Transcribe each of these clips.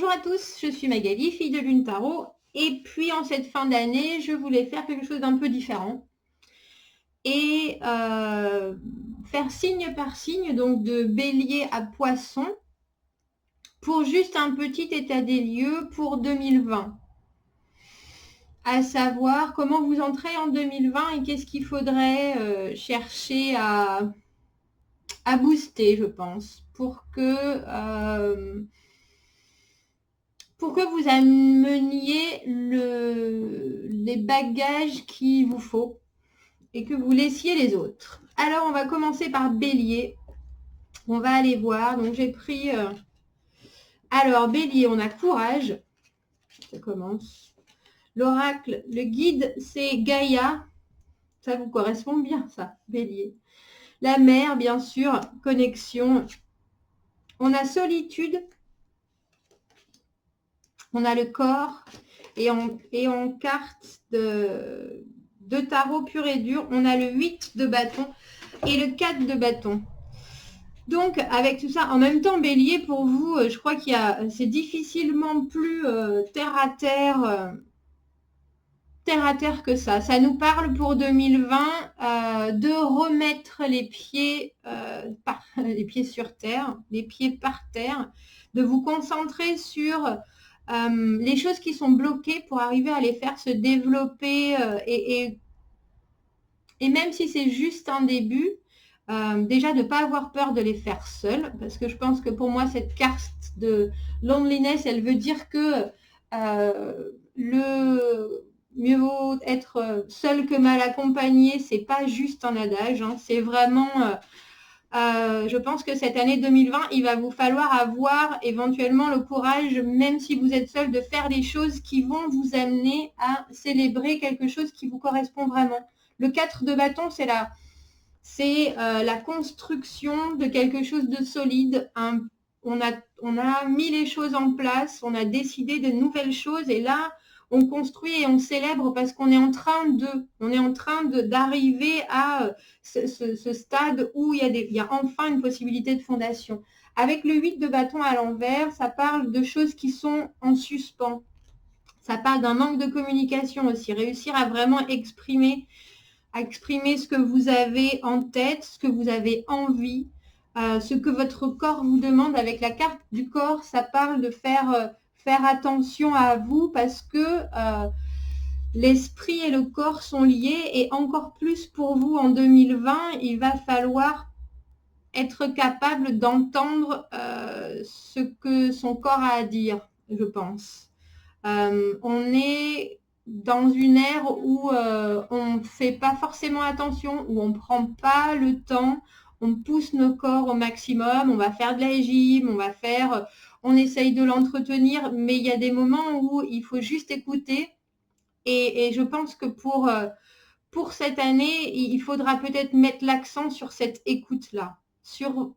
Bonjour à tous, je suis Magali, fille de Lune Tarot. Et puis en cette fin d'année, je voulais faire quelque chose d'un peu différent. Et faire signe par signe, donc de bélier à poisson, pour juste un petit état des lieux pour 2020. À savoir comment vous entrez en 2020 et qu'est-ce qu'il faudrait chercher à booster, je pense, pour que vous ameniez les bagages qu'il vous faut et que vous laissiez les autres. Alors, on va commencer par Bélier. On va aller voir. Donc, j'ai pris... Alors, Bélier, on a courage. Ça commence. L'oracle, le guide, c'est Gaïa. Ça vous correspond bien, ça, Bélier. La mer, bien sûr, connexion. On a solitude. On a le corps. Et en carte de tarot pur et dur, on a le 8 de bâton et le 4 de bâton. Donc, avec tout ça, en même temps, Bélier, pour vous, je crois c'est difficilement plus terre à terre que ça. Ça nous parle pour 2020 de remettre les pieds sur terre, les pieds par terre, de vous concentrer sur les choses qui sont bloquées pour arriver à les faire se développer et même si c'est juste un début, déjà de ne pas avoir peur de les faire seul, parce que je pense que pour moi, cette carte de loneliness, elle veut dire que le mieux vaut être seul que mal accompagné, c'est pas juste un adage, hein, c'est vraiment... je pense que cette année 2020, il va vous falloir avoir éventuellement le courage, même si vous êtes seul, de faire des choses qui vont vous amener à célébrer quelque chose qui vous correspond vraiment. Le 4 de bâton, c'est la construction de quelque chose de solide. On a mis les choses en place, on a décidé de nouvelles choses et là, on construit et on célèbre parce qu'on est en train d'arriver à ce stade où il y a enfin une possibilité de fondation. Avec le 8 de bâton à l'envers, ça parle de choses qui sont en suspens. Ça parle d'un manque de communication aussi, réussir à vraiment exprimer ce que vous avez en tête, ce que vous avez envie, ce que votre corps vous demande. Avec la carte du corps, ça parle de faire attention à vous parce que l'esprit et le corps sont liés et encore plus pour vous en 2020, il va falloir être capable d'entendre ce que son corps a à dire, je pense. On est dans une ère où on ne fait pas forcément attention, où on ne prend pas le temps, on pousse nos corps au maximum, on va faire de la gym, on essaye de l'entretenir, mais il y a des moments où il faut juste écouter. Et je pense que pour cette année, il faudra peut-être mettre l'accent sur cette écoute-là, sur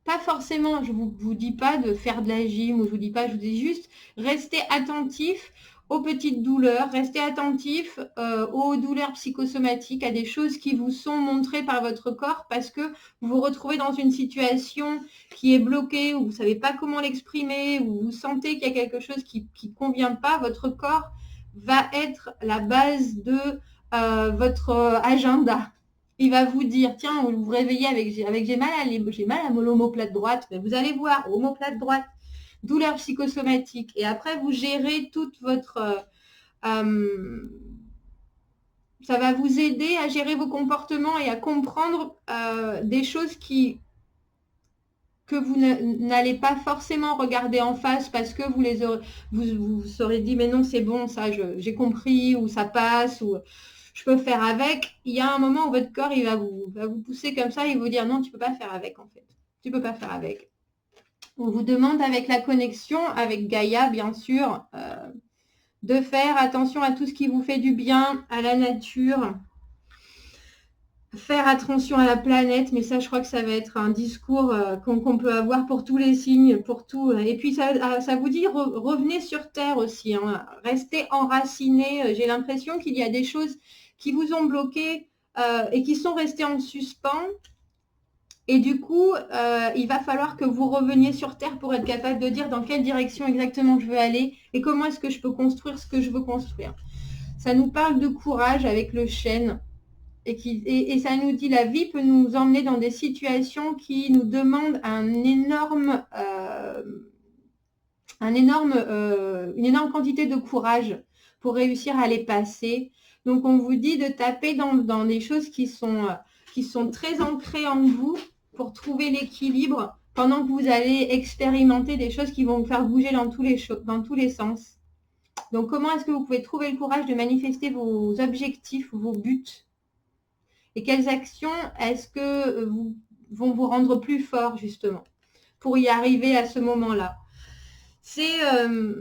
pas forcément, je vous dis pas de faire de la gym, ou je vous dis juste, restez attentif aux petites douleurs, restez attentif aux douleurs psychosomatiques, à des choses qui vous sont montrées par votre corps parce que vous vous retrouvez dans une situation qui est bloquée, où vous ne savez pas comment l'exprimer, où vous sentez qu'il y a quelque chose qui ne convient pas. Votre corps va être la base de votre agenda. Il va vous dire, tiens, vous vous réveillez avec j'ai mal à l'omoplate droite, mais vous allez voir, omoplate droite, douleur psychosomatique. Et après, vous gérez toute votre... ça va vous aider à gérer vos comportements et à comprendre des choses que vous n'allez pas forcément regarder en face parce que vous serez dit, mais non, c'est bon, ça, j'ai compris, ou ça passe, ou... je peux faire avec. Il y a un moment où votre corps, il va vous pousser comme ça et vous dire non, tu ne peux pas faire avec en fait. Tu ne peux pas faire avec. On vous demande avec la connexion, avec Gaïa bien sûr, de faire attention à tout ce qui vous fait du bien, à la nature, faire attention à la planète, mais ça je crois que ça va être un discours qu'on peut avoir pour tous les signes, pour tout. Et puis ça vous dit revenez sur Terre aussi, hein. Restez enracinés. J'ai l'impression qu'il y a des choses qui vous ont bloqué et qui sont restées en suspens. Et du coup, il va falloir que vous reveniez sur Terre pour être capable de dire dans quelle direction exactement je veux aller et comment est-ce que je peux construire ce que je veux construire. Ça nous parle de courage avec le chêne. Et ça nous dit la vie peut nous emmener dans des situations qui nous demandent une énorme quantité de courage pour réussir à les passer. Donc on vous dit de taper dans des choses qui sont très ancrées en vous pour trouver l'équilibre pendant que vous allez expérimenter des choses qui vont vous faire bouger dans tous les sens. Donc comment est-ce que vous pouvez trouver le courage de manifester vos objectifs, vos buts? Et quelles actions est-ce que vont vous rendre plus fort justement pour y arriver à ce moment-là? C'est un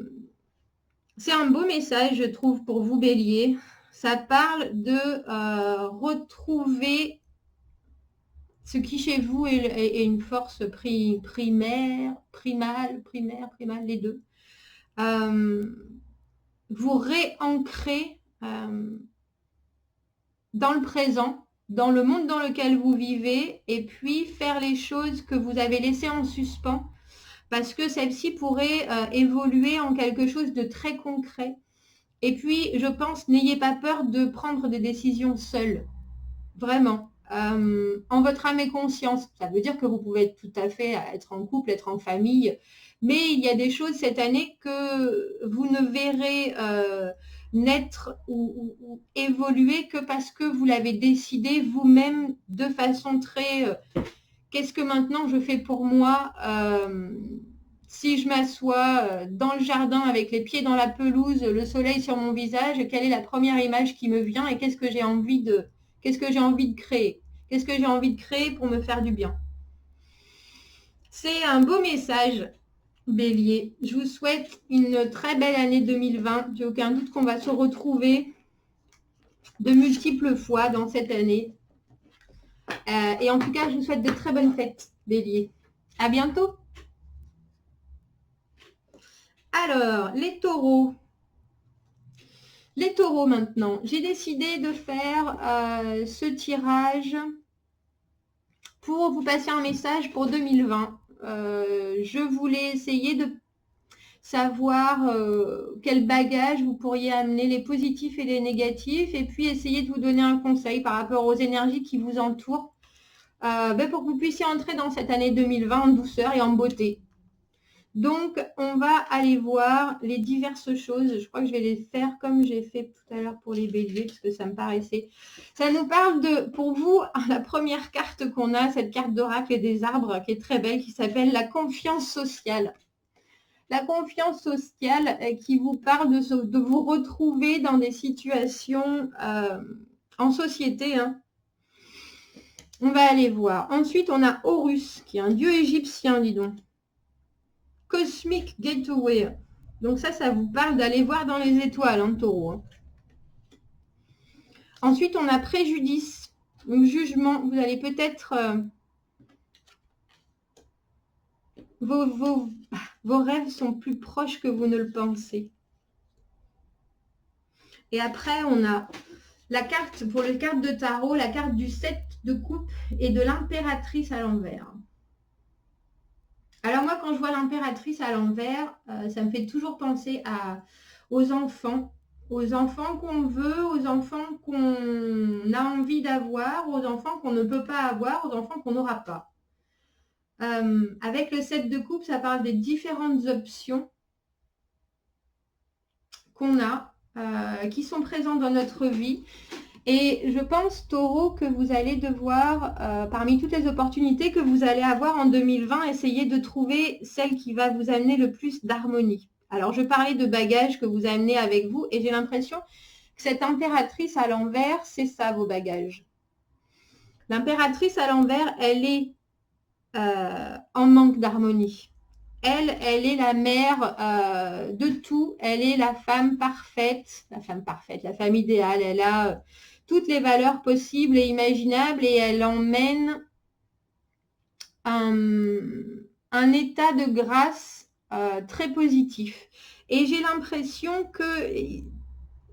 beau message, je trouve, pour vous, Bélier. Ça parle de retrouver ce qui chez vous est une force primaire, les deux. Vous réancrer dans le présent, dans le monde dans lequel vous vivez, et puis faire les choses que vous avez laissées en suspens, parce que celle-ci pourrait évoluer en quelque chose de très concret. Et puis, je pense, n'ayez pas peur de prendre des décisions seules, vraiment, en votre âme et conscience. Ça veut dire que vous pouvez être tout à fait être en couple, être en famille, mais il y a des choses cette année que vous ne verrez naître ou évoluer que parce que vous l'avez décidé vous-même de façon très qu'est-ce que maintenant je fais pour moi si je m'assois dans le jardin avec les pieds dans la pelouse, le soleil sur mon visage, quelle est la première image qui me vient et qu'est-ce que j'ai envie de créer? Qu'est-ce que j'ai envie de créer pour me faire du bien? C'est un beau message, Bélier. Je vous souhaite une très belle année 2020. J'ai aucun doute qu'on va se retrouver de multiples fois dans cette année. Et en tout cas, je vous souhaite de très bonnes fêtes, Bélier. À bientôt. Alors, les taureaux. Les taureaux maintenant. J'ai décidé de faire ce tirage pour vous passer un message pour 2020. Je voulais essayer de savoir quel bagage vous pourriez amener, les positifs et les négatifs, et puis essayer de vous donner un conseil par rapport aux énergies qui vous entourent pour que vous puissiez entrer dans cette année 2020 en douceur et en beauté. Donc, on va aller voir les diverses choses. Je crois que je vais les faire comme j'ai fait tout à l'heure pour les béliers, parce que ça me paraissait... Ça nous parle de, pour vous, la première carte qu'on a, cette carte d'oracle et des arbres, qui est très belle, qui s'appelle la confiance sociale. La confiance sociale qui vous parle de vous retrouver dans des situations en société. Hein. On va aller voir. Ensuite, on a Horus, qui est un dieu égyptien, dis donc. Cosmic Gateway. Donc ça vous parle d'aller voir dans les étoiles, en taureau. Hein. Ensuite, on a préjudice, ou jugement. Vous allez peut-être... vos rêves sont plus proches que vous ne le pensez. Et après, on a la carte, pour les cartes de tarot, la carte du 7 de coupe et de l'impératrice à l'envers. Alors moi, quand je vois l'impératrice à l'envers, ça me fait toujours penser aux enfants qu'on veut, aux enfants qu'on a envie d'avoir, aux enfants qu'on ne peut pas avoir, aux enfants qu'on n'aura pas. Avec le 7 de coupe, ça parle des différentes options qu'on a, qui sont présentes dans notre vie. Et je pense, taureau, que vous allez devoir, parmi toutes les opportunités que vous allez avoir en 2020, essayer de trouver celle qui va vous amener le plus d'harmonie. Alors, je parlais de bagages que vous amenez avec vous et j'ai l'impression que cette impératrice à l'envers, c'est ça vos bagages. L'impératrice à l'envers, elle est en manque d'harmonie. Elle est la mère de tout. Elle est la femme parfaite, la femme idéale. Elle a toutes les valeurs possibles et imaginables et elle emmène un état de grâce très positif. Et j'ai l'impression que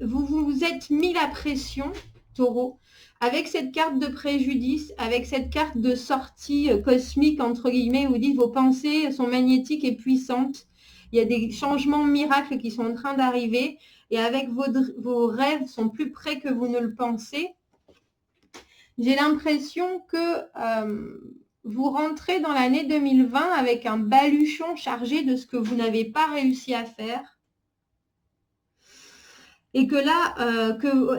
vous vous êtes mis la pression Taureau, avec cette carte de préjudice, avec cette carte de sortie cosmique, entre guillemets, où vous dites vos pensées sont magnétiques et puissantes. Il y a des changements miracles qui sont en train d'arriver et avec vos rêves sont plus près que vous ne le pensez. J'ai l'impression que vous rentrez dans l'année 2020 avec un baluchon chargé de ce que vous n'avez pas réussi à faire. Et que là,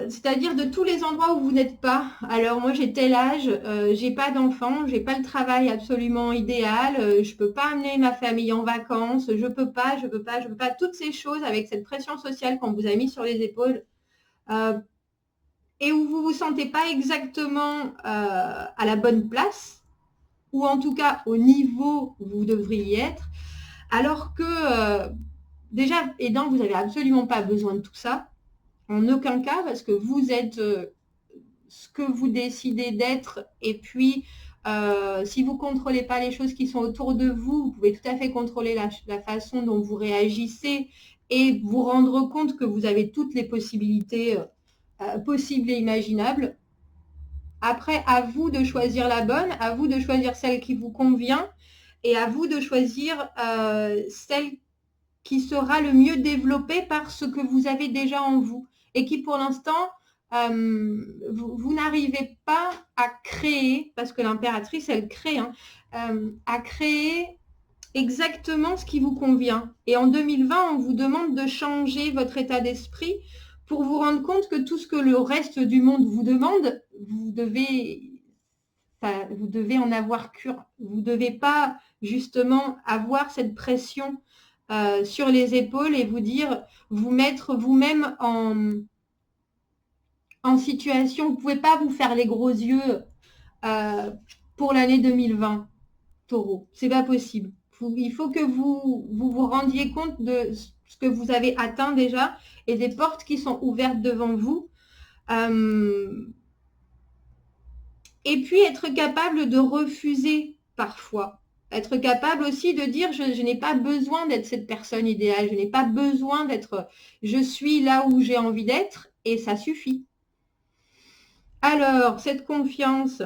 c'est-à-dire de tous les endroits où vous n'êtes pas. Alors moi j'ai tel âge, j'ai pas d'enfant, j'ai pas le travail absolument idéal, je peux pas amener ma famille en vacances, je peux pas. Toutes ces choses avec cette pression sociale qu'on vous a mis sur les épaules. Et où vous vous sentez pas exactement à la bonne place, ou en tout cas au niveau où vous devriez être, alors que déjà, aidant, vous n'avez absolument pas besoin de tout ça. En aucun cas, parce que vous êtes ce que vous décidez d'être. Et puis, si vous ne contrôlez pas les choses qui sont autour de vous, vous pouvez tout à fait contrôler la façon dont vous réagissez et vous rendre compte que vous avez toutes les possibilités possibles et imaginables. Après, à vous de choisir la bonne, à vous de choisir celle qui vous convient et à vous de choisir celle qui sera le mieux développée par ce que vous avez déjà en vous. Et qui pour l'instant, vous n'arrivez pas à créer, parce que l'impératrice, elle crée, à créer exactement ce qui vous convient. Et en 2020, on vous demande de changer votre état d'esprit pour vous rendre compte que tout ce que le reste du monde vous demande, vous devez en avoir cure. Vous ne devez pas justement avoir cette pression sur les épaules et vous mettre vous-même en situation. Vous ne pouvez pas vous faire les gros yeux pour l'année 2020, Taureau. C'est pas possible. Il faut que vous rendiez compte de ce que vous avez atteint déjà et des portes qui sont ouvertes devant vous. Et puis être capable de refuser parfois. Être capable aussi de dire je n'ai pas besoin d'être cette personne idéale, je n'ai pas besoin d'être, je suis là où j'ai envie d'être et ça suffit. Alors, cette confiance,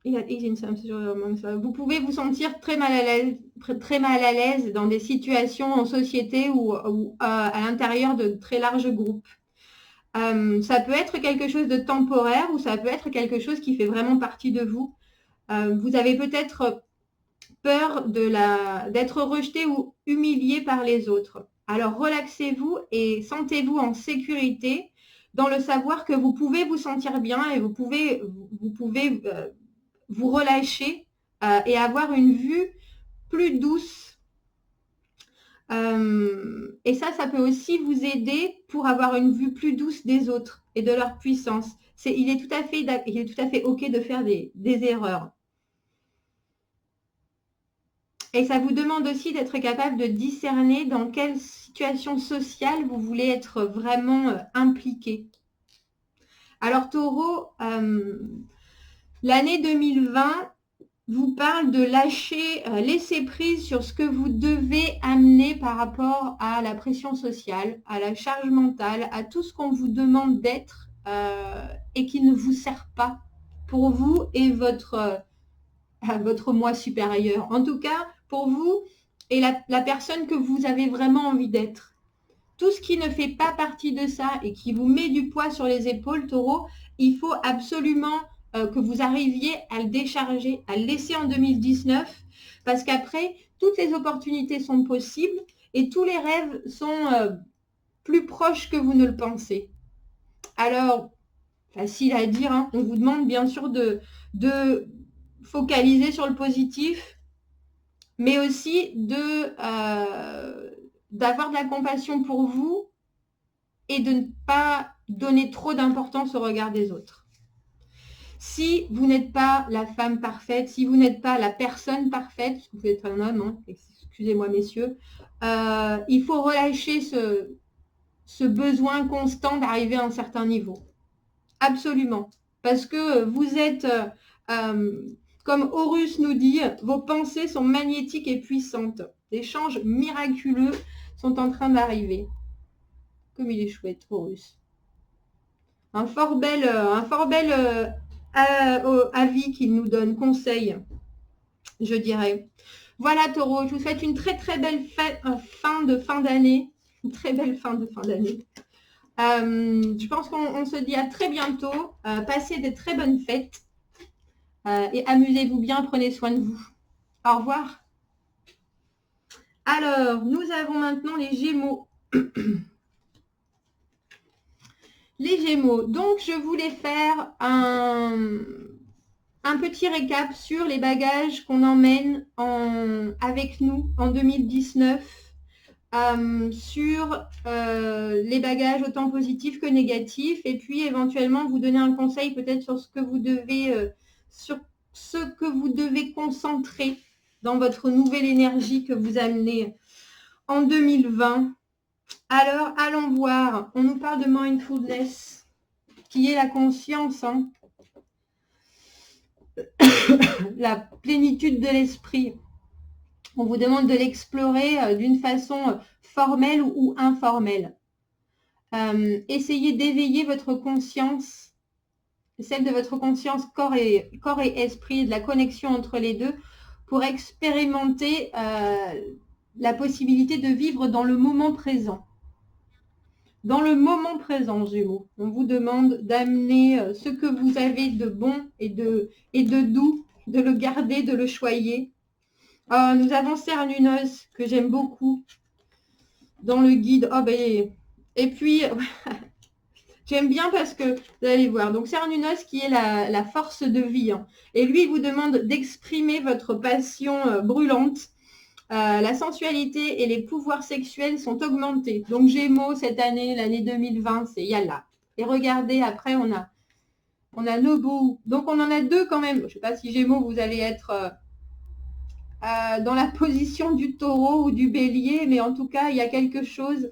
vous pouvez vous sentir très mal à l'aise dans des situations en société ou à l'intérieur de très larges groupes. Ça peut être quelque chose de temporaire ou ça peut être quelque chose qui fait vraiment partie de vous. Vous avez peut-être peur d'être rejeté ou humilié par les autres. Alors relaxez-vous et sentez-vous en sécurité dans le savoir que vous pouvez vous sentir bien et vous pouvez vous relâcher et avoir une vue plus douce. Et ça peut aussi vous aider pour avoir une vue plus douce des autres et de leur puissance. Il est tout à fait OK de faire des erreurs. Et ça vous demande aussi d'être capable de discerner dans quelle situation sociale vous voulez être vraiment impliqué. Alors Taureau, l'année 2020 vous parle de lâcher, laisser prise sur ce que vous devez amener par rapport à la pression sociale, à la charge mentale, à tout ce qu'on vous demande d'être et qui ne vous sert pas pour vous et votre moi supérieur. En tout cas, pour vous et la personne que vous avez vraiment envie d'être. Tout ce qui ne fait pas partie de ça et qui vous met du poids sur les épaules, Taureau, il faut absolument que vous arriviez à le décharger, à le laisser en 2019, parce qu'après, toutes les opportunités sont possibles et tous les rêves sont plus proches que vous ne le pensez. Alors, facile à dire, hein, on vous demande bien sûr de focaliser sur le positif, mais aussi d'avoir de la compassion pour vous et de ne pas donner trop d'importance au regard des autres. Si vous n'êtes pas la femme parfaite, si vous n'êtes pas la personne parfaite, parce que vous êtes un homme, hein, excusez-moi messieurs, il faut relâcher ce besoin constant d'arriver à un certain niveau. Absolument. Parce que vous êtes, comme Horus nous dit, vos pensées sont magnétiques et puissantes. Des changes miraculeux sont en train d'arriver. Comme il est chouette, Horus. un fort bel avis qu'il nous donne, conseil, je dirais. Voilà, Taureau, je vous souhaite une très très belle fin d'année. Une très belle fin d'année. Je pense qu'on se dit à très bientôt. Passez de très bonnes fêtes et amusez-vous bien, prenez soin de vous. Au revoir. Alors, nous avons maintenant les Gémeaux. Les Gémeaux. Donc, je voulais faire un petit récap sur les bagages qu'on emmène avec nous en 2019, sur les bagages autant positifs que négatifs, et puis éventuellement vous donner un conseil peut-être sur ce que vous devez concentrer dans votre nouvelle énergie que vous amenez en 2020. Alors, allons voir. On nous parle de mindfulness, qui est la conscience, hein. La plénitude de l'esprit. On vous demande de l'explorer d'une façon formelle ou informelle. Essayez d'éveiller votre conscience, celle de votre conscience corps et esprit, de la connexion entre les deux, pour expérimenter la possibilité de vivre dans le moment présent. Dans le moment présent, Gémeaux, on vous demande d'amener ce que vous avez de bon et de doux, de le garder, de le choyer. Nous avons Cernunnos, que j'aime beaucoup, dans le guide. Et puis, j'aime bien parce que, vous allez voir, donc Cernunnos qui est la force de vie. Hein, et lui, il vous demande d'exprimer votre passion brûlante. La sensualité et les pouvoirs sexuels sont augmentés. Donc Gémeaux, cette année, l'année 2020, c'est Yalla. Et regardez, après, on a Nobu. Donc on en a deux quand même. Je ne sais pas si Gémeaux, vous allez être dans la position du taureau ou du bélier, mais en tout cas, il y a quelque chose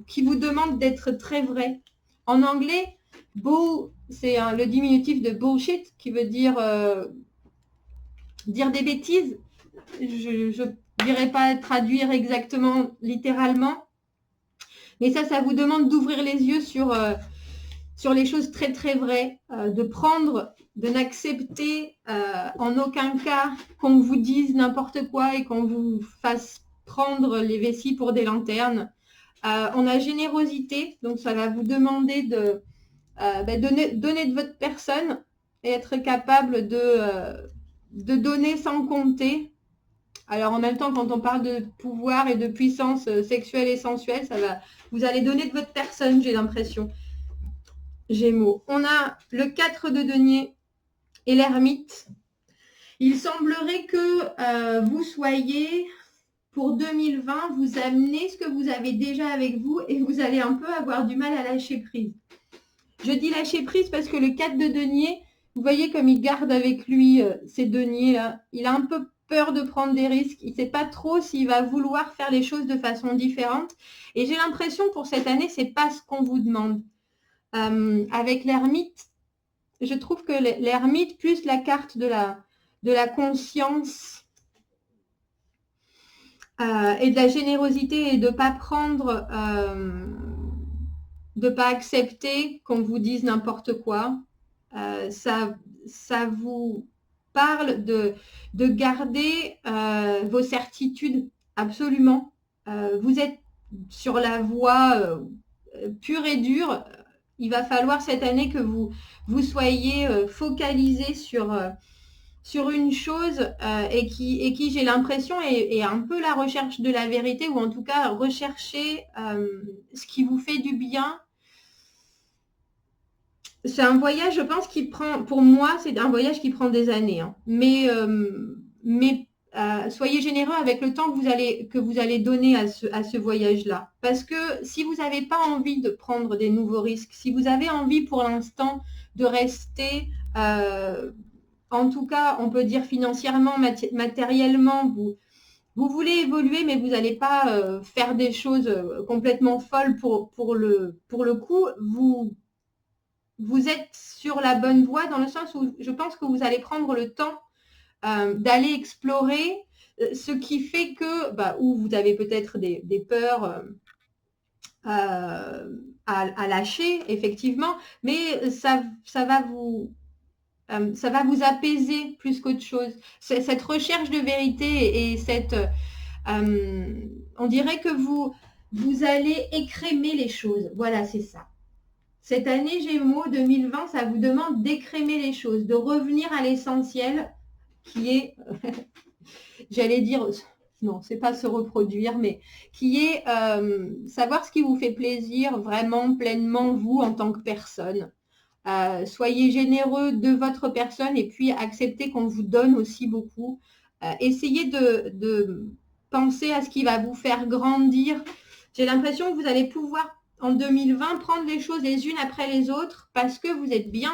qui vous demande d'être très vrai. En anglais, bull, c'est le diminutif de bullshit, qui veut dire des bêtises. Je ne dirais pas traduire exactement littéralement, mais ça vous demande d'ouvrir les yeux sur les choses très très vraies, de n'accepter en aucun cas qu'on vous dise n'importe quoi et qu'on vous fasse prendre les vessies pour des lanternes. On a générosité, donc ça va vous demander de donner de votre personne et être capable de donner sans compter. Alors en même temps, quand on parle de pouvoir et de puissance sexuelle et sensuelle, vous allez donner de votre personne, j'ai l'impression. Gémeaux. On a le 4 de denier et l'ermite. Il semblerait que vous soyez, pour 2020, vous amenez ce que vous avez déjà avec vous et vous allez un peu avoir du mal à lâcher prise. Je dis lâcher prise parce que le 4 de denier, vous voyez comme il garde avec lui ces deniers-là. Il a un peu peur de prendre des risques. Il ne sait pas trop s'il va vouloir faire les choses de façon différente. Et j'ai l'impression pour cette année, ce n'est pas ce qu'on vous demande. Avec l'ermite, je trouve que l'ermite, plus la carte de la conscience et de la générosité et de ne pas prendre, de ne pas accepter qu'on vous dise n'importe quoi, ça vous parle de garder vos certitudes absolument. Vous êtes sur la voie pure et dure. Il va falloir cette année que vous soyez focalisé sur une chose et qui j'ai l'impression, est un peu la recherche de la vérité, ou en tout cas rechercher ce qui vous fait du bien. C'est un voyage, je pense, pour moi, c'est un voyage qui prend des années. Hein. Mais soyez généreux avec le temps que vous allez donner à ce voyage-là. Parce que si vous n'avez pas envie de prendre des nouveaux risques, si vous avez envie pour l'instant de rester, en tout cas, on peut dire financièrement, matériellement, vous voulez évoluer, mais vous n'allez pas faire des choses complètement folles pour le coup, vous êtes sur la bonne voie dans le sens où je pense que vous allez prendre le temps d'aller explorer ce qui fait que, où vous avez peut-être des peurs à lâcher, effectivement, mais ça va vous apaiser plus qu'autre chose. Cette recherche de vérité et cette... on dirait que vous allez écrémer les choses. Voilà, c'est ça. Cette année Gémeaux 2020, ça vous demande d'écrémer les choses, de revenir à l'essentiel qui est, j'allais dire, non, c'est pas se reproduire, mais qui est savoir ce qui vous fait plaisir vraiment pleinement vous en tant que personne. Soyez généreux de votre personne et puis acceptez qu'on vous donne aussi beaucoup. Essayez de penser à ce qui va vous faire grandir. J'ai l'impression que vous allez pouvoir en 2020 prendre les choses les unes après les autres parce que vous êtes bien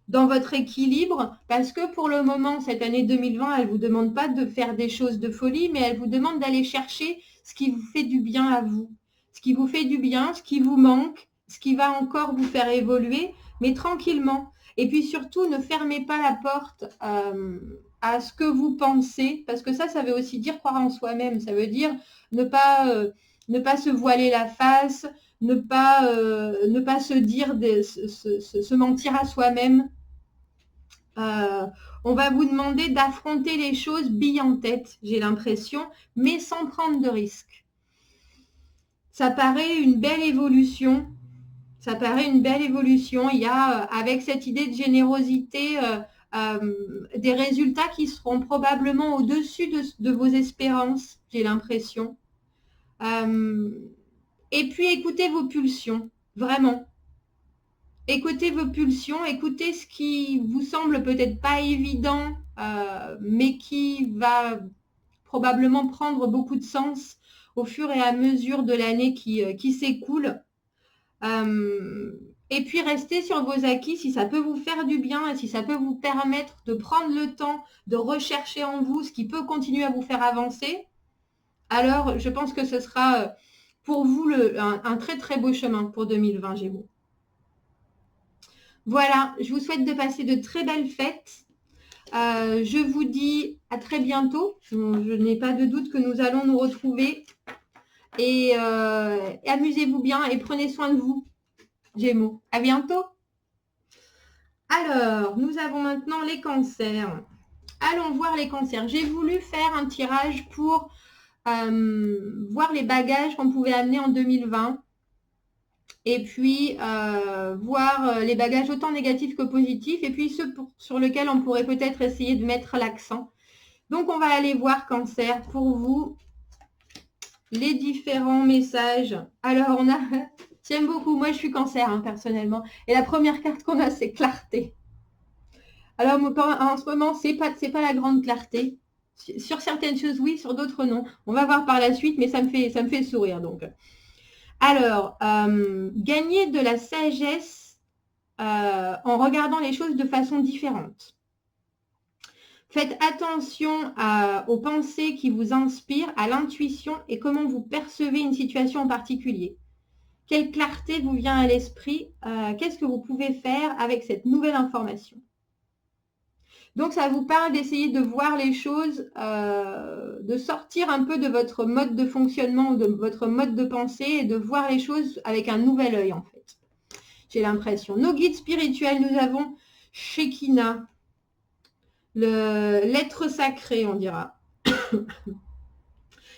dans votre équilibre, parce que pour le moment, cette année 2020, elle ne vous demande pas de faire des choses de folie, mais elle vous demande d'aller chercher ce qui vous fait du bien à vous, ce qui vous fait du bien, ce qui vous manque, ce qui va encore vous faire évoluer, mais tranquillement. Et puis surtout, ne fermez pas la porte à ce que vous pensez, parce que ça veut aussi dire croire en soi-même, ça veut dire ne pas se voiler la face, ne pas se dire, se mentir à soi-même. On va vous demander d'affronter les choses billes en tête, j'ai l'impression, mais sans prendre de risques. Ça paraît une belle évolution. Ça paraît une belle évolution. Il y a, avec cette idée de générosité, des résultats qui seront probablement au-dessus de vos espérances, j'ai l'impression. Et puis, écoutez vos pulsions, vraiment. Écoutez vos pulsions, écoutez ce qui vous semble peut-être pas évident, mais qui va probablement prendre beaucoup de sens au fur et à mesure de l'année qui s'écoule. Et puis restez sur vos acquis si ça peut vous faire du bien et si ça peut vous permettre de prendre le temps de rechercher en vous ce qui peut continuer à vous faire avancer. Alors, je pense que ce sera pour vous un très très beau chemin pour 2020 Gémeaux. Voilà, je vous souhaite de passer de très belles fêtes. Je vous dis à très bientôt. Je n'ai pas de doute que nous allons nous retrouver. Et amusez-vous bien et prenez soin de vous, Gémeaux. À bientôt. Alors, nous avons maintenant les cancers. Allons voir les cancers. J'ai voulu faire un tirage pour voir les bagages qu'on pouvait amener en 2020. Et puis, voir les bagages autant négatifs que positifs. Et puis, ceux sur lesquels on pourrait peut-être essayer de mettre l'accent. Donc, on va aller voir cancer pour vous. Les différents messages. Alors, on a... J'aime beaucoup. Moi, je suis cancer, hein, personnellement. Et la première carte qu'on a, c'est clarté. Alors, en ce moment, c'est pas la grande clarté. Sur certaines choses, oui. Sur d'autres, non. On va voir par la suite, mais ça me fait sourire, donc. Alors, gagner de la sagesse en regardant les choses de façon différente. Faites attention aux pensées qui vous inspirent, à l'intuition et comment vous percevez une situation en particulier. Quelle clarté vous vient à l'esprit? Qu'est-ce que vous pouvez faire avec cette nouvelle information? Donc, ça vous parle d'essayer de voir les choses, de sortir un peu de votre mode de fonctionnement ou de votre mode de pensée et de voir les choses avec un nouvel œil, en fait. J'ai l'impression. Nos guides spirituels, nous avons Shekinah, l'être sacré, on dira.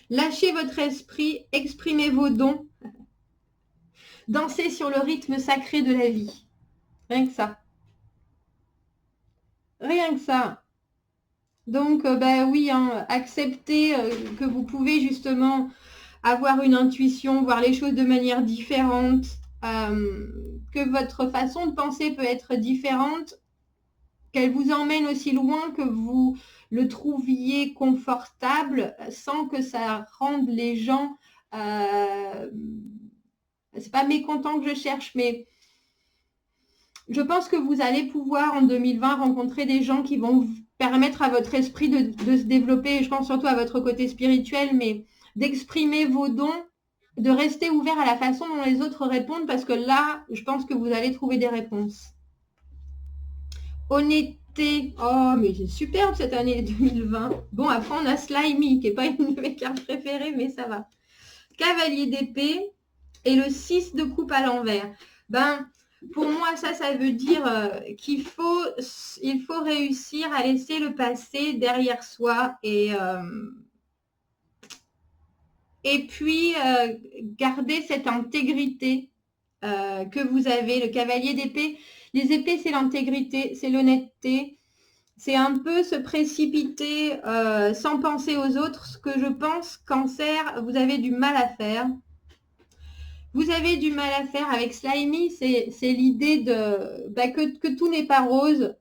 Lâchez votre esprit, exprimez vos dons. Dansez sur le rythme sacré de la vie. Rien que ça. Rien que ça. Donc, oui, hein, acceptez que vous pouvez justement avoir une intuition, voir les choses de manière différente, que votre façon de penser peut être différente, qu'elle vous emmène aussi loin que vous le trouviez confortable sans que ça rende les gens... c'est pas mécontent que je cherche, mais je pense que vous allez pouvoir en 2020 rencontrer des gens qui vont permettre à votre esprit de se développer, je pense surtout à votre côté spirituel, mais d'exprimer vos dons, de rester ouvert à la façon dont les autres répondent, parce que là, je pense que vous allez trouver des réponses. Honnêteté. Oh, mais c'est superbe cette année 2020. Bon, après, on a Slimy, qui n'est pas une de mes cartes préférées, mais ça va. Cavalier d'épée. et le 6 de coupe à l'envers. Ben, pour moi, ça veut dire qu'il faut réussir à laisser le passé derrière soi et puis garder cette intégrité que vous avez. Le cavalier d'épée, les épées, c'est l'intégrité, c'est l'honnêteté. C'est un peu se précipiter sans penser aux autres. Ce que je pense, Cancer, vous avez du mal à faire. Vous avez du mal à faire avec Slimy, c'est l'idée que tout n'est pas rose,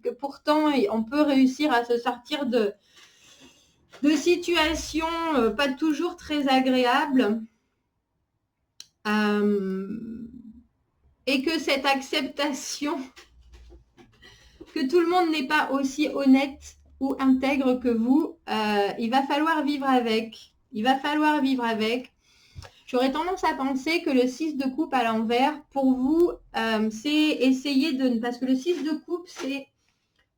que pourtant on peut réussir à se sortir de situations pas toujours très agréables. Et que cette acceptation que tout le monde n'est pas aussi honnête ou intègre que vous, il va falloir vivre avec. Il va falloir vivre avec. J'aurais tendance à penser que le 6 de coupe à l'envers, pour vous, c'est essayer de... Parce que le 6 de coupe, c'est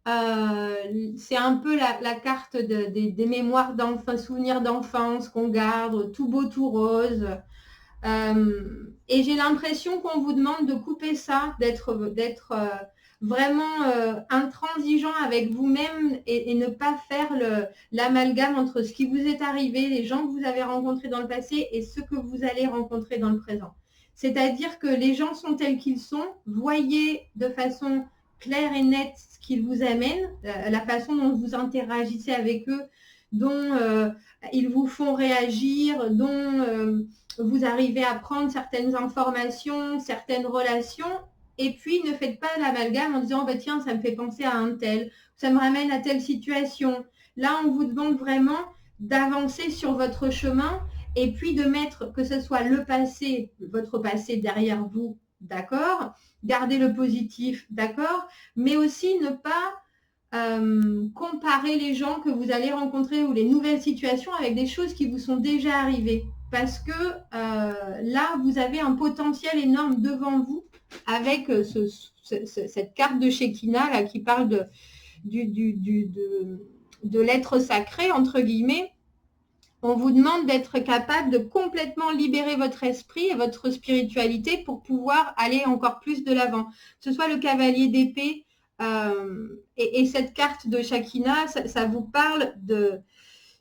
un peu la carte des mémoires d'enfance, souvenirs d'enfance qu'on garde, tout beau, tout rose. Et j'ai l'impression qu'on vous demande de couper ça, d'être vraiment intransigeant avec vous-même et ne pas faire l'amalgame entre ce qui vous est arrivé, les gens que vous avez rencontrés dans le passé et ceux que vous allez rencontrer dans le présent. C'est-à-dire que les gens sont tels qu'ils sont, voyez de façon claire et nette ce qu'ils vous amènent, la façon dont vous interagissez avec eux, dont ils vous font réagir, dont vous arrivez à prendre certaines informations, certaines relations. Et puis, ne faites pas l'amalgame en disant, tiens, ça me fait penser à un tel, ça me ramène à telle situation. Là, on vous demande vraiment d'avancer sur votre chemin et puis de mettre, que ce soit le passé, votre passé derrière vous, d'accord, garder le positif, d'accord, mais aussi ne pas comparer les gens que vous allez rencontrer ou les nouvelles situations avec des choses qui vous sont déjà arrivées. Parce que là, vous avez un potentiel énorme devant vous avec cette carte de Shekinah là, qui parle de l'être sacré, entre guillemets. On vous demande d'être capable de complètement libérer votre esprit et votre spiritualité pour pouvoir aller encore plus de l'avant. Que ce soit le cavalier d'épée et cette carte de Shekinah, ça vous parle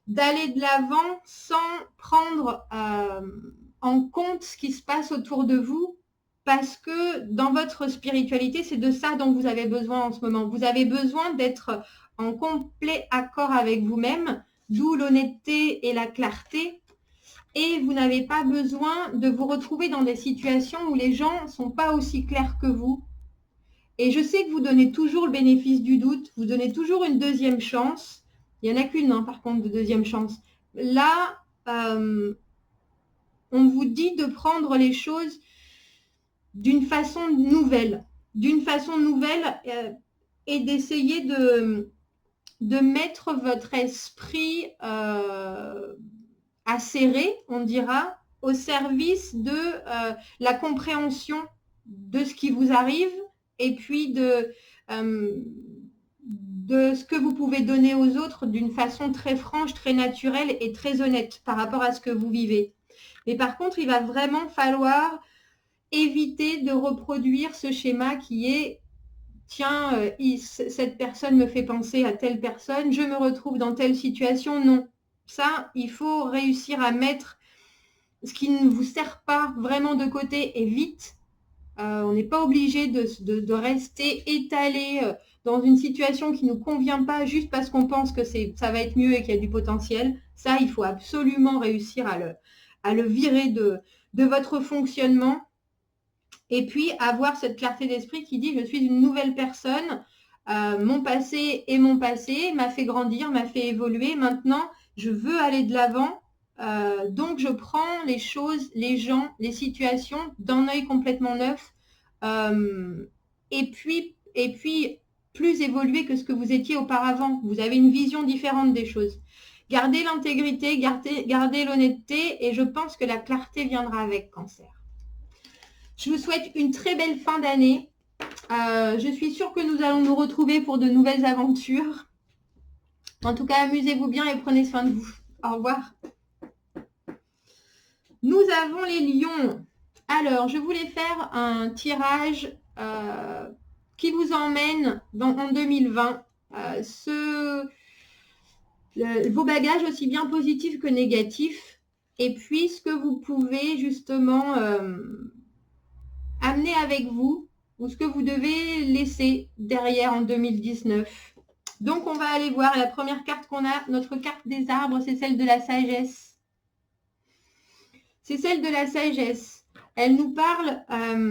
d'aller de l'avant sans prendre en compte ce qui se passe autour de vous, parce que dans votre spiritualité, c'est de ça dont vous avez besoin en ce moment. Vous avez besoin d'être en complet accord avec vous-même, d'où l'honnêteté et la clarté. Et vous n'avez pas besoin de vous retrouver dans des situations où les gens ne sont pas aussi clairs que vous. Et je sais que vous donnez toujours le bénéfice du doute, vous donnez toujours une deuxième chance. Il n'y en a qu'une, par contre, de deuxième chance. Là, on vous dit de prendre les choses d'une façon nouvelle. Et d'essayer de mettre votre esprit acéré, on dira, au service de la compréhension de ce qui vous arrive et puis de ce que vous pouvez donner aux autres d'une façon très franche, très naturelle et très honnête par rapport à ce que vous vivez. Mais par contre, il va vraiment falloir éviter de reproduire ce schéma qui est tiens, cette personne me fait penser à telle personne, je me retrouve dans telle situation. Non, ça, il faut réussir à mettre ce qui ne vous sert pas vraiment de côté et vite. On n'est pas obligé de rester étalé dans une situation qui ne nous convient pas juste parce qu'on pense que ça va être mieux et qu'il y a du potentiel. Ça, il faut absolument réussir à le virer de votre fonctionnement. Et puis avoir cette clarté d'esprit qui dit je suis une nouvelle personne, mon passé est mon passé, m'a fait grandir, m'a fait évoluer, maintenant je veux aller de l'avant, donc je prends les choses, les gens, les situations d'un œil complètement neuf, et puis plus évolué que ce que vous étiez auparavant. Vous avez une vision différente des choses. Gardez l'intégrité, gardez l'honnêteté et je pense que la clarté viendra avec Cancer. Je vous souhaite une très belle fin d'année. Je suis sûre que nous allons nous retrouver pour de nouvelles aventures. En tout cas, amusez-vous bien et prenez soin de vous. Au revoir. Nous avons les lions. Alors, je voulais faire un tirage qui vous emmène en 2020. Vos bagages aussi bien positifs que négatifs. Et puis, ce que vous pouvez justement amener avec vous ou ce que vous devez laisser derrière en 2019. Donc, on va aller voir la première carte qu'on a. Notre carte des arbres, c'est celle de la sagesse. C'est celle de la sagesse. Elle nous parle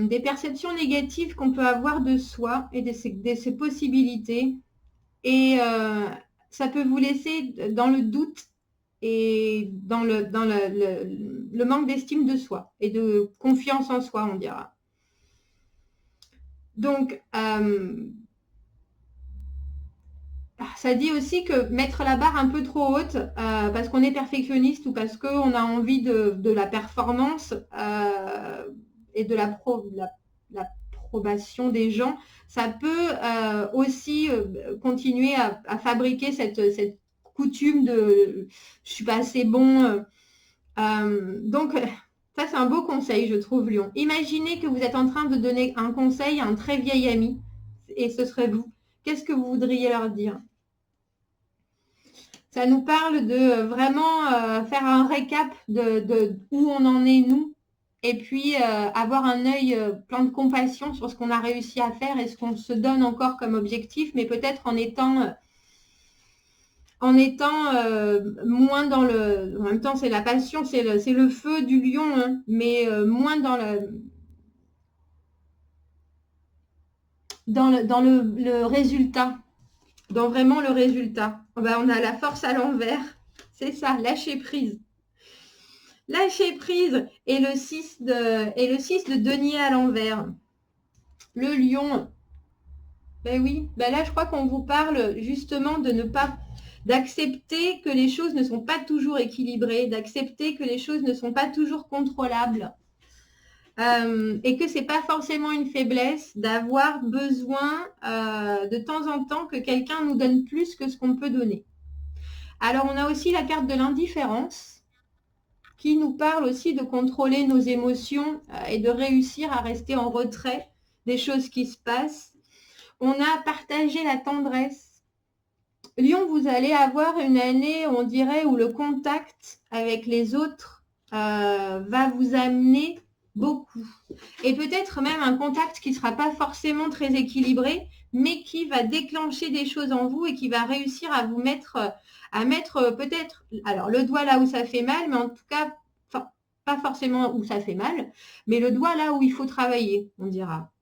des perceptions négatives qu'on peut avoir de soi et de ses possibilités. Et ça peut vous laisser dans le doute et dans le manque d'estime de soi et de confiance en soi, on dira. Donc, ça dit aussi que mettre la barre un peu trop haute parce qu'on est perfectionniste ou parce qu'on a envie de la performance et de l'approbation des gens, ça peut aussi continuer à fabriquer cette coutume de je suis pas assez bon. Donc, ça c'est un beau conseil, je trouve, Lion. Imaginez que vous êtes en train de donner un conseil à un très vieil ami et ce serait vous. Qu'est-ce que vous voudriez leur dire? Ça nous parle de vraiment faire un récap de où on en est nous et puis avoir un œil plein de compassion sur ce qu'on a réussi à faire et ce qu'on se donne encore comme objectif, mais peut-être en étant moins dans le... En même temps, c'est la passion, c'est le feu du lion, hein, mais moins dans le résultat. Dans vraiment le résultat. Ben, on a la force à l'envers. C'est ça, lâcher prise. Lâcher prise et le 6 de denier à l'envers. Le lion. Ben oui, ben là je crois qu'on vous parle justement de ne pas d'accepter que les choses ne sont pas toujours équilibrées, d'accepter que les choses ne sont pas toujours contrôlables. Et que c'est pas forcément une faiblesse d'avoir besoin de temps en temps que quelqu'un nous donne plus que ce qu'on peut donner. Alors on a aussi la carte de l'indifférence qui nous parle aussi de contrôler nos émotions et de réussir à rester en retrait des choses qui se passent. On a partagé la tendresse. Lion, vous allez avoir une année, on dirait, où le contact avec les autres va vous amener beaucoup. Et peut-être même un contact qui ne sera pas forcément très équilibré, mais qui va déclencher des choses en vous et qui va réussir à vous mettre, peut-être, alors le doigt là où ça fait mal, mais en tout cas, pas forcément où ça fait mal, mais le doigt là où il faut travailler, on dira,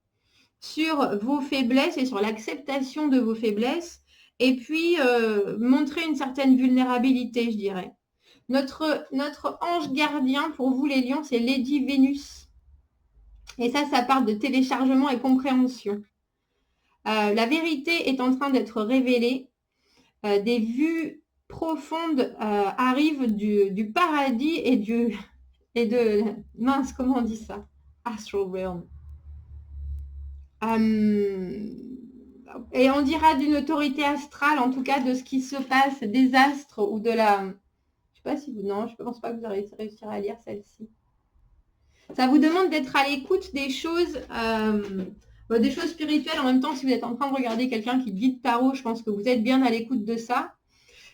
sur vos faiblesses et sur l'acceptation de vos faiblesses, et puis montrer une certaine vulnérabilité, je dirais. Notre ange gardien pour vous les lions, c'est Lady Vénus. Et ça parle de téléchargement et compréhension. La vérité est en train d'être révélée. Des vues profondes arrivent du paradis et de... Mince, comment on dit ça? Astral Realm. Et on dira d'une autorité astrale, en tout cas de ce qui se passe, des astres ou de la... Je sais pas si vous... Non, je ne pense pas que vous allez réussir à lire celle-ci. Ça vous demande d'être à l'écoute des choses spirituelles. En même temps, si vous êtes en train de regarder quelqu'un qui dit tarot, je pense que vous êtes bien à l'écoute de ça.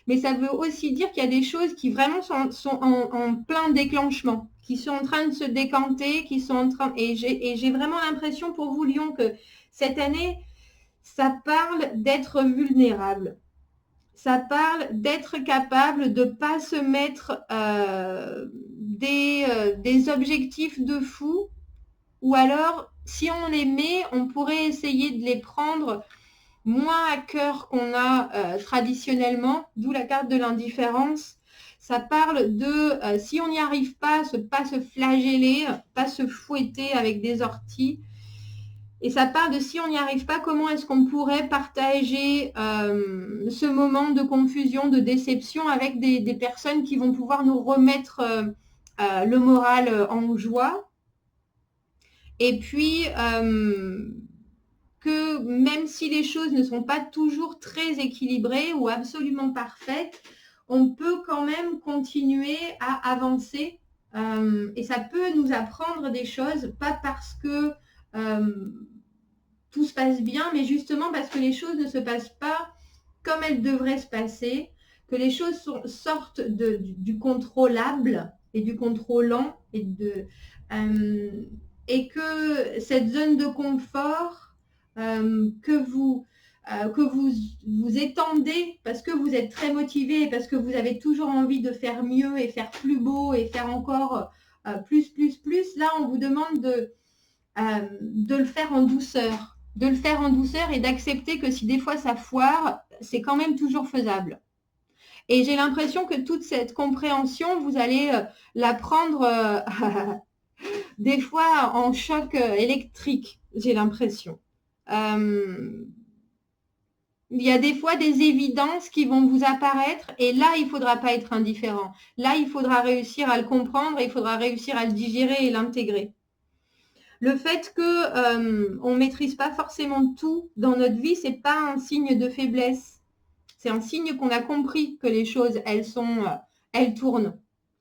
Mais ça veut aussi dire qu'il y a des choses qui vraiment sont en plein déclenchement, qui sont en train de se décanter, qui sont en train... Et j'ai vraiment l'impression pour vous, Lion, que cette année, ça parle d'être vulnérable. Ça parle d'être capable de ne pas se mettre des objectifs de fou, ou alors, si on les met, on pourrait essayer de les prendre moins à cœur qu'on a traditionnellement, d'où la carte de l'indifférence. Ça parle de, si on n'y arrive pas se flageller, pas se fouetter avec des orties. Et ça parle de si on n'y arrive pas, comment est-ce qu'on pourrait partager ce moment de confusion, de déception avec des personnes qui vont pouvoir nous remettre le moral en joie. Et puis, que même si les choses ne sont pas toujours très équilibrées ou absolument parfaites, on peut quand même continuer à avancer Et ça peut nous apprendre des choses, pas parce que tout se passe bien, mais justement parce que les choses ne se passent pas comme elles devraient se passer, que les choses sortent du contrôlable et du contrôlant et que cette zone de confort que vous étendez parce que vous êtes très motivé, parce que vous avez toujours envie de faire mieux et faire plus beau et faire encore plus. Là, on vous demande de le faire en douceur. De le faire en douceur et d'accepter que si des fois ça foire, c'est quand même toujours faisable. Et j'ai l'impression que toute cette compréhension, vous allez la prendre des fois en choc électrique, j'ai l'impression. Il y a des fois des évidences qui vont vous apparaître et là, il ne faudra pas être indifférent. Là, il faudra réussir à le comprendre et il faudra réussir à le digérer et l'intégrer. Le fait qu'on ne maîtrise pas forcément tout dans notre vie, ce n'est pas un signe de faiblesse. C'est un signe qu'on a compris que les choses, elles tournent.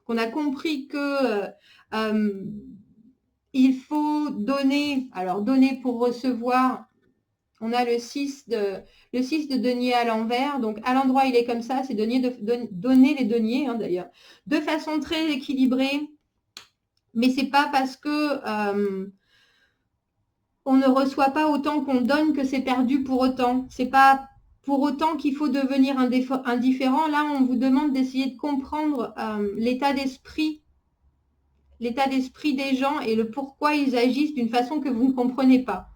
Qu'on a compris que il faut donner. Alors, donner pour recevoir. On a le 6 de denier à l'envers. Donc, à l'endroit, il est comme ça. C'est donner les deniers, hein, d'ailleurs, de façon très équilibrée. Mais ce n'est pas parce que on ne reçoit pas autant qu'on donne que c'est perdu pour autant. C'est pas pour autant qu'il faut devenir indifférent. Là, on vous demande d'essayer de comprendre l'état d'esprit des gens et le pourquoi ils agissent d'une façon que vous ne comprenez pas.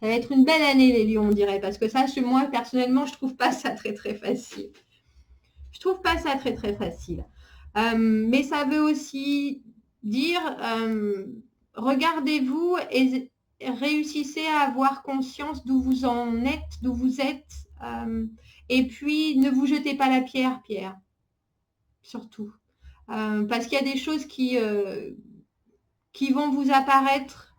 Ça va être une belle année, les lions, on dirait, parce que ça, chez moi, personnellement, je trouve pas ça très, très facile. Je trouve pas ça très, très facile. Mais ça veut aussi dire, regardez-vous et réussissez à avoir conscience d'où vous en êtes, d'où vous êtes. Et puis, ne vous jetez pas la pierre, surtout. Parce qu'il y a des choses qui vont vous apparaître,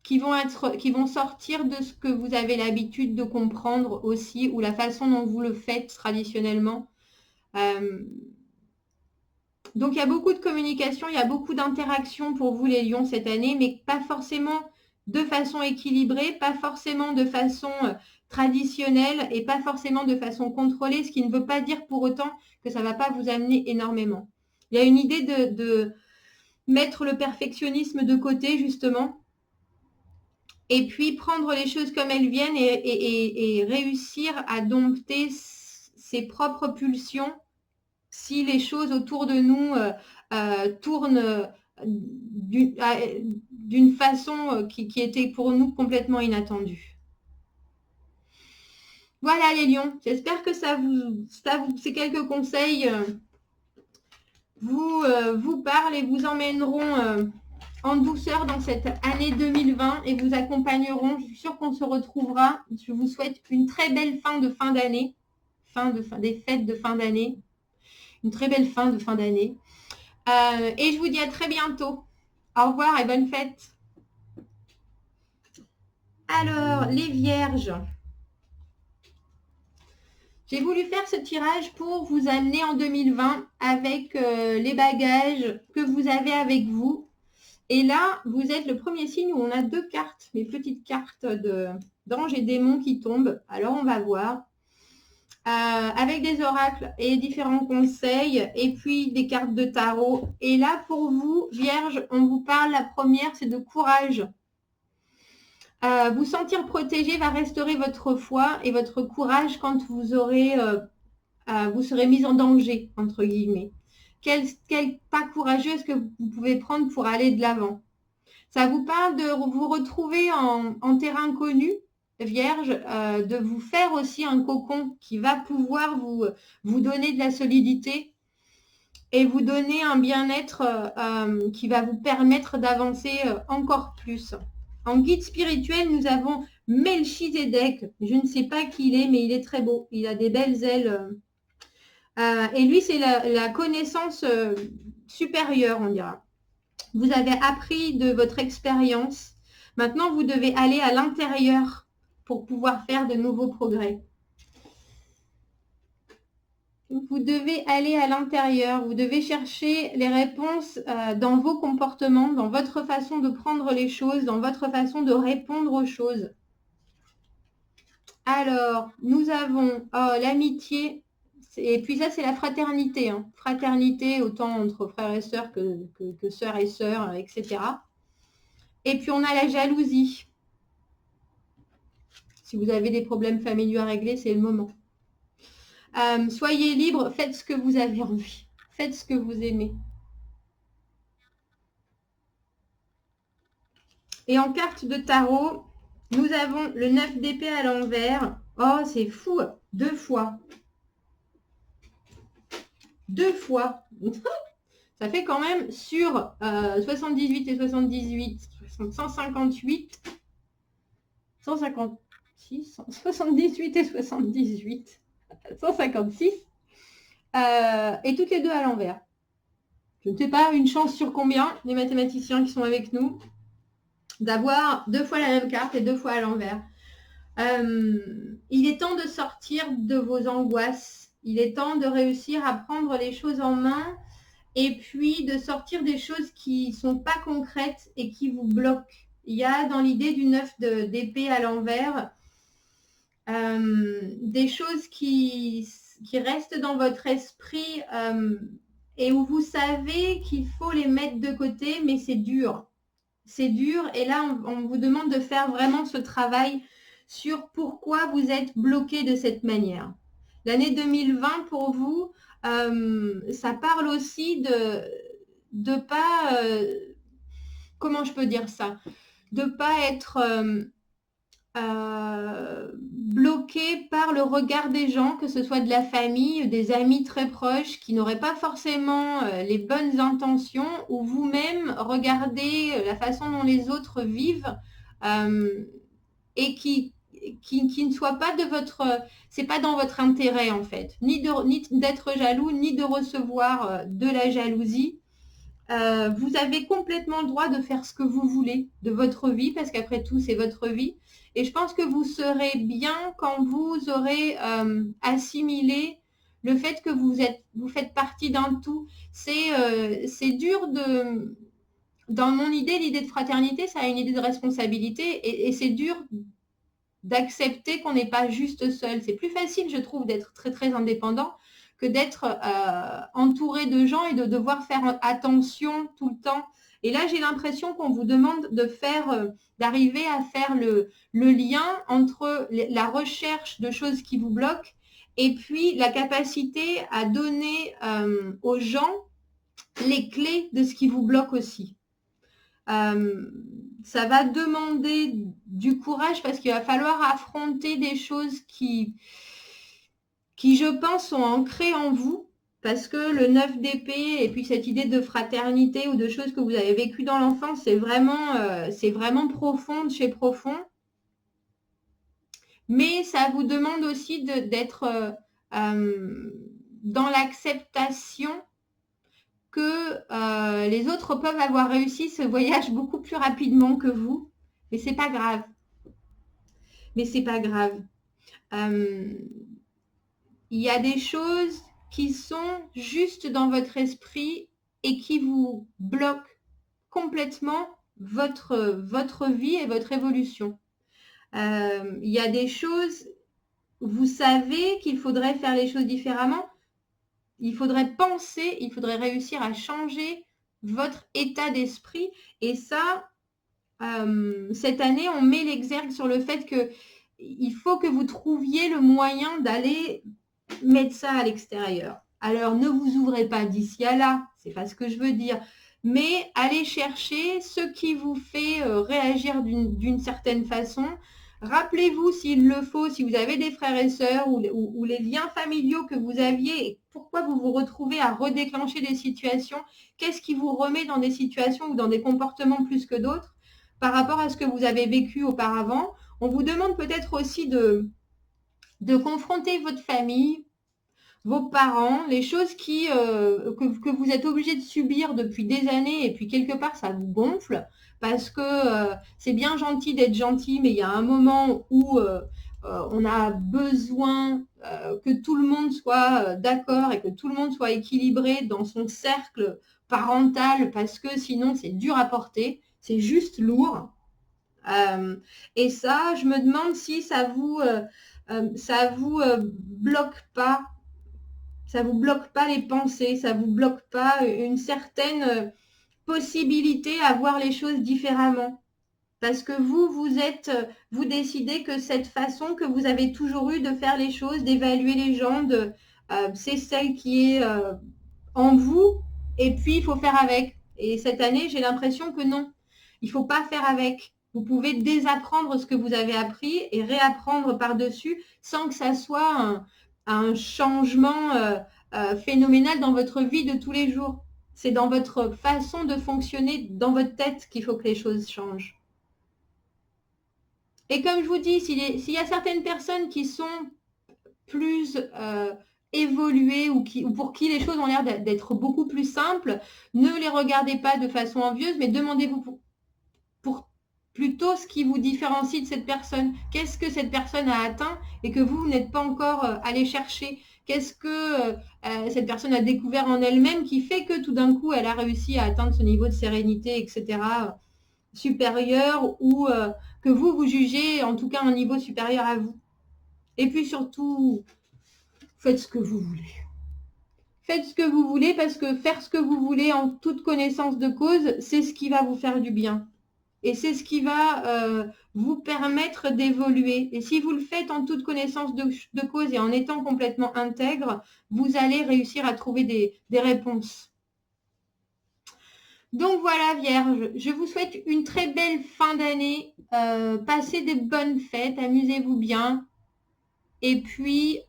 qui vont sortir de ce que vous avez l'habitude de comprendre aussi, ou la façon dont vous le faites traditionnellement. Donc, il y a beaucoup de communication, il y a beaucoup d'interactions pour vous, les lions, cette année, mais pas forcément de façon équilibrée, pas forcément de façon traditionnelle et pas forcément de façon contrôlée, ce qui ne veut pas dire pour autant que ça ne va pas vous amener énormément. Il y a une idée de mettre le perfectionnisme de côté, justement, et puis prendre les choses comme elles viennent et réussir à dompter ses propres pulsions si les choses autour de nous tournent d'une façon qui était pour nous complètement inattendue. Voilà les lions, j'espère que ces quelques conseils vous parlent et vous emmèneront en douceur dans cette année 2020 et vous accompagneront. Je suis sûre qu'on se retrouvera. Je vous souhaite une très belle fin d'année, des fêtes de fin d'année. Une très belle fin d'année. Et je vous dis à très bientôt. Au revoir et bonne fête. Alors, les vierges. J'ai voulu faire ce tirage pour vous amener en 2020 avec les bagages que vous avez avec vous. Et là, vous êtes le premier signe où on a deux cartes, mes petites cartes d'anges et démons qui tombent. Alors, on va voir. Avec des oracles et différents conseils et puis des cartes de tarot. Et là, pour vous, Vierge, on vous parle, la première, c'est de courage. Vous sentir protégé va restaurer votre foi et votre courage quand vous serez mis en danger, entre guillemets. Quel pas courageux est-ce que vous pouvez prendre pour aller de l'avant? Ça vous parle de vous retrouver en terrain connu, Vierge, de vous faire aussi un cocon qui va pouvoir vous donner de la solidité et vous donner un bien-être qui va vous permettre d'avancer encore plus. En guide spirituel, nous avons Melchizedek. Je ne sais pas qui il est, mais il est très beau. Il a des belles ailes. Et lui, c'est la connaissance supérieure, on dira. Vous avez appris de votre expérience. Maintenant, vous devez aller à l'intérieur pour pouvoir faire de nouveaux progrès. Vous devez aller à l'intérieur, vous devez chercher les réponses dans vos comportements, dans votre façon de prendre les choses, dans votre façon de répondre aux choses. Alors, nous avons l'amitié, et puis ça c'est la fraternité. Hein. Fraternité autant entre frères et sœurs que sœurs et sœurs, etc. Et puis on a la jalousie. Si vous avez des problèmes familiaux à régler, c'est le moment. Soyez libre, faites ce que vous avez envie. Faites ce que vous aimez. Et en carte de tarot, nous avons le 9 d'épée à l'envers. Oh, c'est fou. 2 fois. 2 fois. Ça fait quand même sur 78 et 78, 158, 156, 78 et 78, 156. Et toutes les deux à l'envers. Je ne sais pas, une chance sur combien, les mathématiciens qui sont avec nous, d'avoir 2 fois la même carte et 2 fois à l'envers. Il est temps de sortir de vos angoisses. Il est temps de réussir à prendre les choses en main et puis de sortir des choses qui ne sont pas concrètes et qui vous bloquent. Il y a dans l'idée du 9 d'épée à l'envers des choses qui restent dans votre esprit et où vous savez qu'il faut les mettre de côté, mais c'est dur. C'est dur et là, on vous demande de faire vraiment ce travail sur pourquoi vous êtes bloqué de cette manière. L'année 2020, pour vous, ça parle aussi de pas... comment je peux dire ça? De pas être bloqué par le regard des gens, que ce soit de la famille, des amis très proches qui n'auraient pas forcément les bonnes intentions, ou vous-même regardez la façon dont les autres vivent et qui ne soit pas de votre... c'est pas dans votre intérêt en fait, ni d'être jaloux, ni de recevoir de la jalousie. Vous avez complètement le droit de faire ce que vous voulez de votre vie, parce qu'après tout, c'est votre vie. Et je pense que vous serez bien quand vous aurez assimilé le fait que vous faites partie d'un tout. C'est dur de... Dans mon idée, l'idée de fraternité, ça a une idée de responsabilité et c'est dur d'accepter qu'on n'est pas juste seul. C'est plus facile, je trouve, d'être très, très indépendant que d'être entouré de gens et de devoir faire attention tout le temps. Et là, j'ai l'impression qu'on vous demande d'arriver à faire le lien entre la recherche de choses qui vous bloquent et puis la capacité à donner aux gens les clés de ce qui vous bloque aussi. Ça va demander du courage parce qu'il va falloir affronter des choses qui, je pense, sont ancrées en vous, parce que le 9 d'épée et puis cette idée de fraternité ou de choses que vous avez vécues dans l'enfance, c'est vraiment profond de chez profond. Mais ça vous demande aussi d'être dans l'acceptation que les autres peuvent avoir réussi ce voyage beaucoup plus rapidement que vous. Mais c'est pas grave. Mais c'est pas grave. Il y a des choses qui sont juste dans votre esprit et qui vous bloquent complètement votre vie et votre évolution. Il y a des choses, vous savez qu'il faudrait faire les choses différemment. Il faudrait penser, il faudrait réussir à changer votre état d'esprit. Et ça, cette année, on met l'exergue sur le fait qu'il faut que vous trouviez le moyen d'aller mettre ça à l'extérieur. Alors, ne vous ouvrez pas d'ici à là, c'est pas ce que je veux dire, mais allez chercher ce qui vous fait réagir d'une certaine façon. Rappelez-vous, s'il le faut, si vous avez des frères et sœurs ou les liens familiaux que vous aviez, et pourquoi vous vous retrouvez à redéclencher des situations, qu'est-ce qui vous remet dans des situations ou dans des comportements plus que d'autres par rapport à ce que vous avez vécu auparavant. On vous demande peut-être aussi de confronter votre famille, vos parents, les choses que vous êtes obligé de subir depuis des années et puis quelque part ça vous gonfle parce que c'est bien gentil d'être gentil, mais il y a un moment où on a besoin que tout le monde soit d'accord et que tout le monde soit équilibré dans son cercle parental, parce que sinon c'est dur à porter, c'est juste lourd. Et ça, je me demande si ça vous bloque pas, ça vous bloque pas les pensées, ça vous bloque pas une certaine possibilité à voir les choses différemment. Parce que vous décidez que cette façon que vous avez toujours eu de faire les choses, d'évaluer les gens, c'est celle qui est en vous, et puis il faut faire avec. Et cette année, j'ai l'impression que non, il ne faut pas faire avec. Vous pouvez désapprendre ce que vous avez appris et réapprendre par-dessus sans que ça soit un changement phénoménal dans votre vie de tous les jours. C'est dans votre façon de fonctionner, dans votre tête, qu'il faut que les choses changent. Et comme je vous dis, s'il y a certaines personnes qui sont plus évoluées ou pour qui les choses ont l'air d'être beaucoup plus simples, ne les regardez pas de façon envieuse, mais demandez-vous pour plutôt ce qui vous différencie de cette personne. Qu'est-ce que cette personne a atteint et que vous n'êtes pas encore allé chercher? Qu'est-ce que cette personne a découvert en elle-même qui fait que tout d'un coup, elle a réussi à atteindre ce niveau de sérénité, etc., supérieur, ou que vous jugez en tout cas un niveau supérieur à vous. Et puis surtout, faites ce que vous voulez. Faites ce que vous voulez, parce que faire ce que vous voulez en toute connaissance de cause, c'est ce qui va vous faire du bien. Et c'est ce qui va vous permettre d'évoluer. Et si vous le faites en toute connaissance de cause et en étant complètement intègre, vous allez réussir à trouver des réponses. Donc voilà, Vierge, je vous souhaite une très belle fin d'année. Passez des bonnes fêtes, amusez-vous bien. Et puis,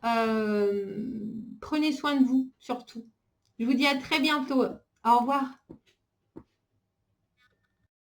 prenez soin de vous, surtout. Je vous dis à très bientôt. Au revoir.